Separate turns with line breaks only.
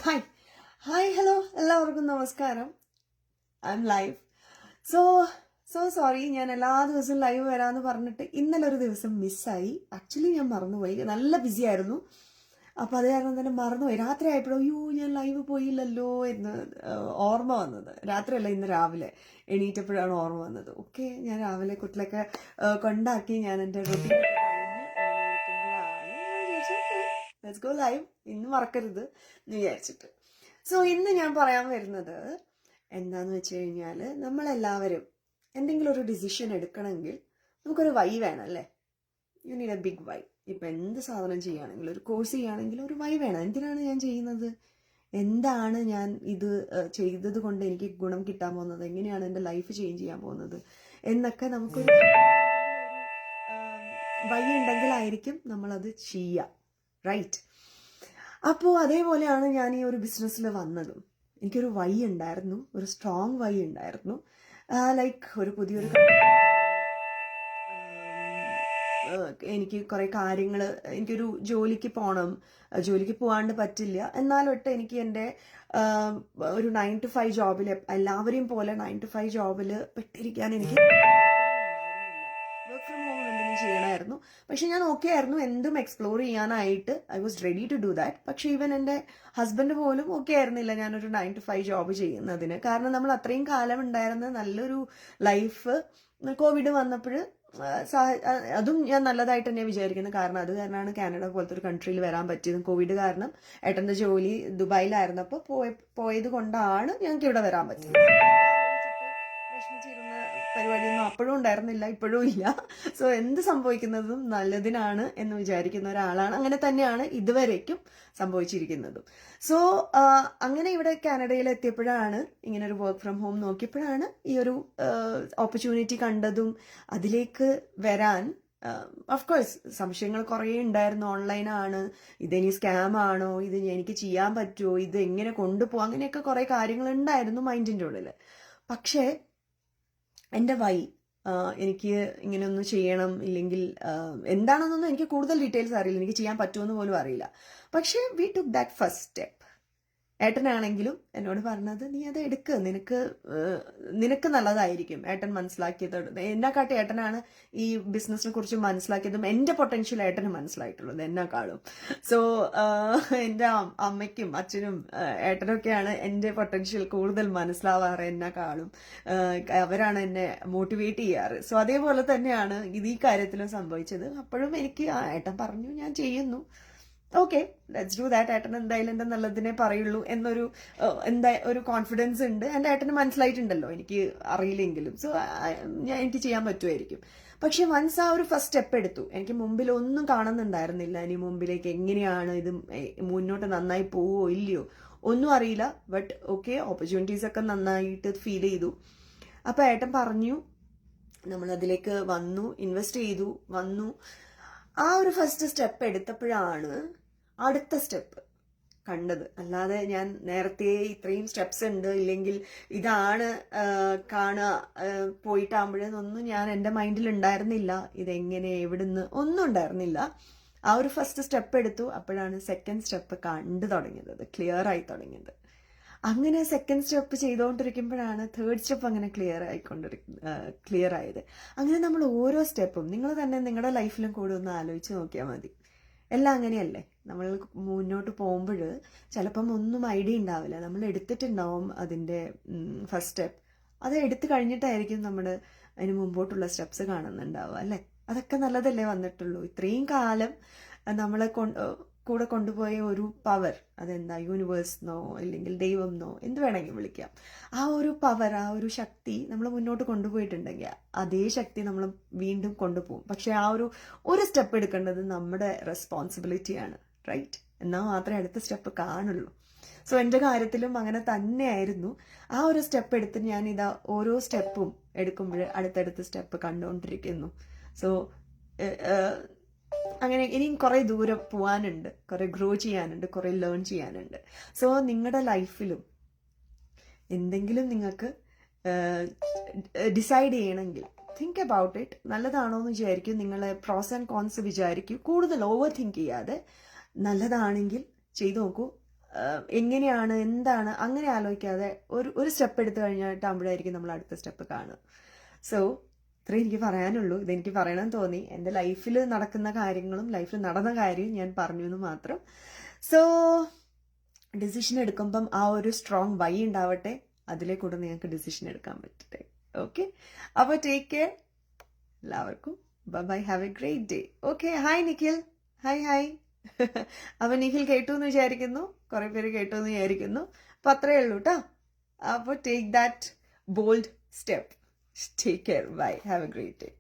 Hi hi hello എല്ലാവർക്കും നമസ്കാരം. I M live. Sorry, ഞാൻ എല്ലാ ദിവസവും ലൈവ് വരാമെന്ന് പറഞ്ഞിട്ട് ഇന്നലെ ഒരു ദിവസം മിസ്സായി. ആക്ച്വലി ഞാൻ മറന്നുപോയി, നല്ല ബിസി ആയിരുന്നു. അപ്പോൾ അത് കാരണം തന്നെ മറന്നുപോയി. രാത്രി ആയപ്പോഴും അയ്യോ ഞാൻ ലൈവ് പോയില്ലല്ലോ എന്ന് ഓർമ്മ വന്നത്. രാത്രിയല്ല, ഇന്ന് രാവിലെ എണീറ്റപ്പോഴാണ് ഓർമ്മ വന്നത്. ഓക്കെ, ഞാൻ രാവിലെ കുട്ടിലൊക്കെ കൊണ്ടാക്കി ഞാൻ എൻ്റെ റൊട്ടീൻ ലെറ്റ്സ് ഗോ ലൈവ്, ഇന്ന് മറക്കരുത് എന്ന് വിചാരിച്ചിട്ട്. സോ ഇന്ന് ഞാൻ പറയാൻ വരുന്നത് എന്താന്ന് വെച്ച് കഴിഞ്ഞാൽ, നമ്മളെല്ലാവരും എന്തെങ്കിലും ഒരു ഡിസിഷൻ എടുക്കണമെങ്കിൽ നമുക്കൊരു വൈ വേണം അല്ലേ? You need a big Y. ഇപ്പം എന്ത് സാധനം ചെയ്യുകയാണെങ്കിലും, ഒരു കോഴ്സ് ചെയ്യുകയാണെങ്കിലും ഒരു വൈ വേണം. എന്തിനാണ് ഞാൻ ചെയ്യുന്നത്, എന്താണ് ഞാൻ ഇത് ചെയ്തത് കൊണ്ട് എനിക്ക് ഗുണം കിട്ടാൻ പോകുന്നത്, എങ്ങനെയാണ് എൻ്റെ ലൈഫ് ചേഞ്ച് ചെയ്യാൻ പോകുന്നത് എന്നൊക്കെ നമുക്കൊരു വൈ ഉണ്ടെങ്കിലായിരിക്കും നമ്മളത് ചെയ്യുക, റൈറ്റ്? അപ്പോൾ അതേപോലെയാണ് ഞാൻ ഈ ഒരു ബിസിനസ്സിൽ വന്നതും. എനിക്കൊരു വൈ ഉണ്ടായിരുന്നു, ഒരു സ്ട്രോങ് വൈ ഉണ്ടായിരുന്നു. ലൈക്ക് ഒരു പുതിയൊരു എനിക്ക് കുറേ കാര്യങ്ങൾ, എനിക്കൊരു ജോലിക്ക് പോകണം, ജോലിക്ക് പോകാണ്ട് പറ്റില്ല. എന്നാലൊട്ട് എനിക്ക് എൻ്റെ ഒരു 9 to 5 ജോബിൽ, എല്ലാവരെയും പോലെ 9 to 5 ജോബിൽ പെട്ടിരിക്കാൻ എനിക്ക് വർക്ക് ഫ്രം ഹോം എന്തെങ്കിലും ചെയ്യണമായിരുന്നു. പക്ഷെ ഞാൻ ഓക്കെ ആയിരുന്നു എന്തും എക്സ്പ്ലോർ ചെയ്യാനായിട്ട്. I was ready to do that. പക്ഷെ ഈവൻ എൻ്റെ ഹസ്ബൻഡ് പോലും ഓക്കെ ആയിരുന്നില്ല ഞാനൊരു 9 to 5 ജോബ് ചെയ്യുന്നതിന്. കാരണം നമ്മൾ അത്രയും കാലം ഉണ്ടായിരുന്ന നല്ലൊരു ലൈഫ് കോവിഡ് വന്നപ്പോൾ, അതും ഞാൻ നല്ലതായിട്ട് തന്നെ വിചാരിക്കുന്നത്. കാരണം അത് കാരണമാണ് കാനഡ പോലത്തെ ഒരു കൺട്രിയിൽ വരാൻ പറ്റിയത്. കോവിഡ് കാരണം ഏട്ടൻ്റെ ജോലി ദുബായിലായിരുന്നപ്പോൾ പോയത് കൊണ്ടാണ് ഞങ്ങൾക്ക് ഇവിടെ വരാൻ പറ്റിയത്. വിഷമിച്ചിരുന്ന പരിപാടിയൊന്നും അപ്പോഴും ഉണ്ടായിരുന്നില്ല, ഇപ്പോഴും ഇല്ല. സോ എന്ത് സംഭവിക്കുന്നതും നല്ലതിനാണ് എന്ന് വിചാരിക്കുന്ന ഒരാളാണ്. അങ്ങനെ തന്നെയാണ് ഇതുവരേക്കും സംഭവിച്ചിരിക്കുന്നതും. സോ അങ്ങനെ ഇവിടെ കാനഡയിൽ എത്തിയപ്പോഴാണ്, ഇങ്ങനെ ഒരു വർക്ക് ഫ്രം ഹോം നോക്കിയപ്പോഴാണ് ഈ ഒരു ഓപ്പർച്യൂണിറ്റി കണ്ടതും അതിലേക്ക് വരാൻ. ഓഫ്കോഴ്സ് സംശയങ്ങൾ കുറേ ഉണ്ടായിരുന്നു. ഓൺലൈനാണ്, ഇതെനി സ്കാം ആണോ, ഇത് എനിക്ക് ചെയ്യാൻ പറ്റുമോ, ഇത് എങ്ങനെ കൊണ്ടുപോകും, അങ്ങനെയൊക്കെ കുറേ കാര്യങ്ങൾ ഉണ്ടായിരുന്നു മൈൻഡിൻ്റെ ഉള്ളിൽ. പക്ഷേ എൻ്റെ വൈ, എനിക്ക് ഇങ്ങനെ ഒന്ന് ചെയ്യണം, ഇല്ലെങ്കിൽ എന്താണെന്നൊന്നും എനിക്ക് കൂടുതൽ ഡീറ്റെയിൽസ് അറിയില്ല, എനിക്ക് ചെയ്യാൻ പറ്റുമെന്ന് പോലും അറിയില്ല. പക്ഷേ we took that first step. ഏട്ടനാണെങ്കിലും എന്നോട് പറഞ്ഞത്, നീ അത് എടുക്ക്, നിനക്ക് നല്ലതായിരിക്കും. ഏട്ടൻ മനസ്സിലാക്കിയത്, എന്നെക്കാട്ടി ഏട്ടനാണ് ഈ ബിസിനസ്സിനെ കുറിച്ച് മനസ്സിലാക്കിയതും എൻ്റെ പൊട്ടൻഷ്യൽ ഏട്ടന് മനസ്സിലായിട്ടുള്ളത് എന്നെക്കാളും. സോ എൻ്റെ അമ്മയ്ക്കും അച്ഛനും ഏട്ടനൊക്കെയാണ് എൻ്റെ പൊട്ടൻഷ്യൽ കൂടുതൽ മനസ്സിലാവാറ് എന്നെക്കാളും. അവരാണ് എന്നെ മോട്ടിവേറ്റ് ചെയ്യാറ്. സോ അതേപോലെ തന്നെയാണ് ഇത് ഈ കാര്യത്തിലും സംഭവിച്ചത്. അപ്പോഴും എനിക്ക് ഏട്ടൻ പറഞ്ഞു, ഞാൻ ചെയ്യുന്നു, ഓക്കെ ലെറ്റ്സ് ഡു ദാറ്റ്. ഏട്ടൻ എന്തായാലും എൻ്റെ നല്ലതിനെ പറയുള്ളൂ എന്നൊരു ഒരു കോൺഫിഡൻസ് ഉണ്ട്. എൻ്റെ ഏട്ടന് മനസ്സിലായിട്ടുണ്ടല്ലോ, എനിക്ക് അറിയില്ലെങ്കിലും. സോ എനിക്ക് ചെയ്യാൻ പറ്റുമായിരിക്കും. പക്ഷെ വൺസ് ആ ഒരു ഫസ്റ്റ് സ്റ്റെപ്പ് എടുത്തു, എനിക്ക് മുമ്പിൽ ഒന്നും കാണുന്നുണ്ടായിരുന്നില്ല. ഇനി മുമ്പിലേക്ക് എങ്ങനെയാണ് ഇത് മുന്നോട്ട് നന്നായി പോവോ ഇല്ലയോ ഒന്നും അറിയില്ല. ബട്ട് ഓക്കെ, ഓപ്പർച്യൂണിറ്റീസ് ഒക്കെ നന്നായിട്ട് ഫീൽ ചെയ്തു. അപ്പോൾ ഏട്ടൻ പറഞ്ഞു, നമ്മളതിലേക്ക് വന്നു, ഇൻവെസ്റ്റ് ചെയ്തു, വന്നു. ആ ഒരു ഫസ്റ്റ് സ്റ്റെപ്പ് എടുത്തപ്പോഴാണ് അടുത്ത സ്റ്റെപ്പ് കണ്ടത്. അല്ലാതെ ഞാൻ നേരത്തെ ഇത്രയും സ്റ്റെപ്സ് ഉണ്ട്, ഇല്ലെങ്കിൽ ഇതാണ് കാണുക പോയിട്ടാകുമ്പോഴെന്നൊന്നും ഞാൻ എൻ്റെ മൈൻഡിൽ ഉണ്ടായിരുന്നില്ല. ഇതെങ്ങനെ, എവിടുന്ന് ഒന്നും ഉണ്ടായിരുന്നില്ല. ആ ഒരു ഫസ്റ്റ് സ്റ്റെപ്പ് എടുത്തു, അപ്പോഴാണ് സെക്കൻഡ് സ്റ്റെപ്പ് കണ്ടു തുടങ്ങിയത്, ക്ലിയർ ആയി തുടങ്ങിയത്. അങ്ങനെ സെക്കൻഡ് സ്റ്റെപ്പ് ചെയ്തുകൊണ്ടിരിക്കുമ്പോഴാണ് തേർഡ് സ്റ്റെപ്പ് അങ്ങനെ ക്ലിയർ ആയത്. അങ്ങനെ നമ്മൾ ഓരോ സ്റ്റെപ്പും, നിങ്ങൾ തന്നെ നിങ്ങളുടെ ലൈഫിലും കൂടെ ഒന്ന് ആലോചിച്ച് നോക്കിയാൽ മതി. എല്ലാം അങ്ങനെയല്ലേ, നമ്മൾ മുന്നോട്ട് പോകുമ്പോൾ ചിലപ്പം ഒന്നും ഐഡിയ ഉണ്ടാവില്ല. നമ്മൾ എടുത്തിട്ടുണ്ടാവും അതിൻ്റെ ഫസ്റ്റ് സ്റ്റെപ്പ്, അത് എടുത്തു കഴിഞ്ഞിട്ടായിരിക്കും നമ്മൾ അതിന് മുമ്പോട്ടുള്ള സ്റ്റെപ്സ് കാണുന്നുണ്ടാവുക അല്ലേ? അതൊക്കെ നല്ലതല്ലേ വന്നിട്ടുള്ളൂ. ഇത്രയും കാലം നമ്മളെ കൂടെ കൊണ്ടുപോയ ഒരു പവർ, അതെന്താ, യൂണിവേഴ്സ് അല്ലെങ്കിൽ ദൈവം എന്ത് വേണമെങ്കിലും വിളിക്കാം. ആ ഒരു പവർ, ആ ഒരു ശക്തി നമ്മൾ മുന്നോട്ട് കൊണ്ടുപോയിട്ടുണ്ടെങ്കിൽ അതേ ശക്തി നമ്മൾ വീണ്ടും കൊണ്ടുപോകും. പക്ഷെ ആ ഒരു സ്റ്റെപ്പ് എടുക്കേണ്ടത് നമ്മുടെ റെസ്പോൺസിബിലിറ്റിയാണ്, റൈറ്റ്? എന്നാൽ മാത്രമേ അടുത്ത സ്റ്റെപ്പ് കാണുള്ളൂ. സോ എൻ്റെ കാര്യത്തിലും അങ്ങനെ തന്നെയായിരുന്നു. ആ ഒരു സ്റ്റെപ്പ് എടുത്ത് ഞാനിതാ ഓരോ സ്റ്റെപ്പും എടുക്കുമ്പോൾ അടുത്തടുത്ത സ്റ്റെപ്പ് കണ്ടുകൊണ്ടിരിക്കുന്നു. സോ അങ്ങനെ ഇനിയും കുറേ ദൂരം പോകാനുണ്ട്, കുറേ ഗ്രോ ചെയ്യാനുണ്ട്, കുറേ ലേൺ ചെയ്യാനുണ്ട്. സോ നിങ്ങളുടെ ലൈഫിലും എന്തെങ്കിലും നിങ്ങൾക്ക് ഡിസൈഡ് ചെയ്യണമെങ്കിൽ തിങ്ക് അബൌട്ട് ഇറ്റ്. നല്ലതാണോ എന്ന് വിചാരിക്കും, നിങ്ങളെ പ്രോസ് ആൻഡ് കോൺസ് വിചാരിക്കും, കൂടുതൽ ഓവർ തിങ്ക് ചെയ്യാതെ നല്ലതാണെങ്കിൽ ചെയ്തു നോക്കൂ. എങ്ങനെയാണ് എന്താണ് അങ്ങനെ ആലോചിക്കാതെ ഒരു സ്റ്റെപ്പ് എടുത്തു കഴിഞ്ഞിട്ടാകുമ്പോഴായിരിക്കും നമ്മൾ അടുത്ത സ്റ്റെപ്പ് കാണുക. സോ ഇത്രേ എനിക്ക് പറയാനുള്ളൂ. ഇതെനിക്ക് പറയണമെന്ന് തോന്നി. എൻ്റെ ലൈഫിൽ നടക്കുന്ന കാര്യങ്ങളും ലൈഫിൽ നടന്ന കാര്യവും ഞാൻ പറഞ്ഞു എന്ന് മാത്രം. സോ ഡിസിഷൻ എടുക്കുമ്പം ആ ഒരു സ്ട്രോങ് വൈ ഉണ്ടാവട്ടെ, അതിലെ കൂടെ നിങ്ങൾക്ക് ഡിസിഷൻ എടുക്കാൻ പറ്റട്ടെ. ഓക്കെ, അപ്പോൾ ടേക്ക് കെയർ എല്ലാവർക്കും. Bye, have a great day. Okay, hi Nikhil. Hi. അപ്പോൾ നിഖിൽ കേട്ടു എന്ന് വിചാരിക്കുന്നു, കുറേ പേര് കേട്ടു എന്ന് വിചാരിക്കുന്നു. അപ്പോൾ അത്രയേ ഉള്ളൂ കേട്ടോ. അപ്പോൾ take that bold step. Take care. Bye. Have a great day.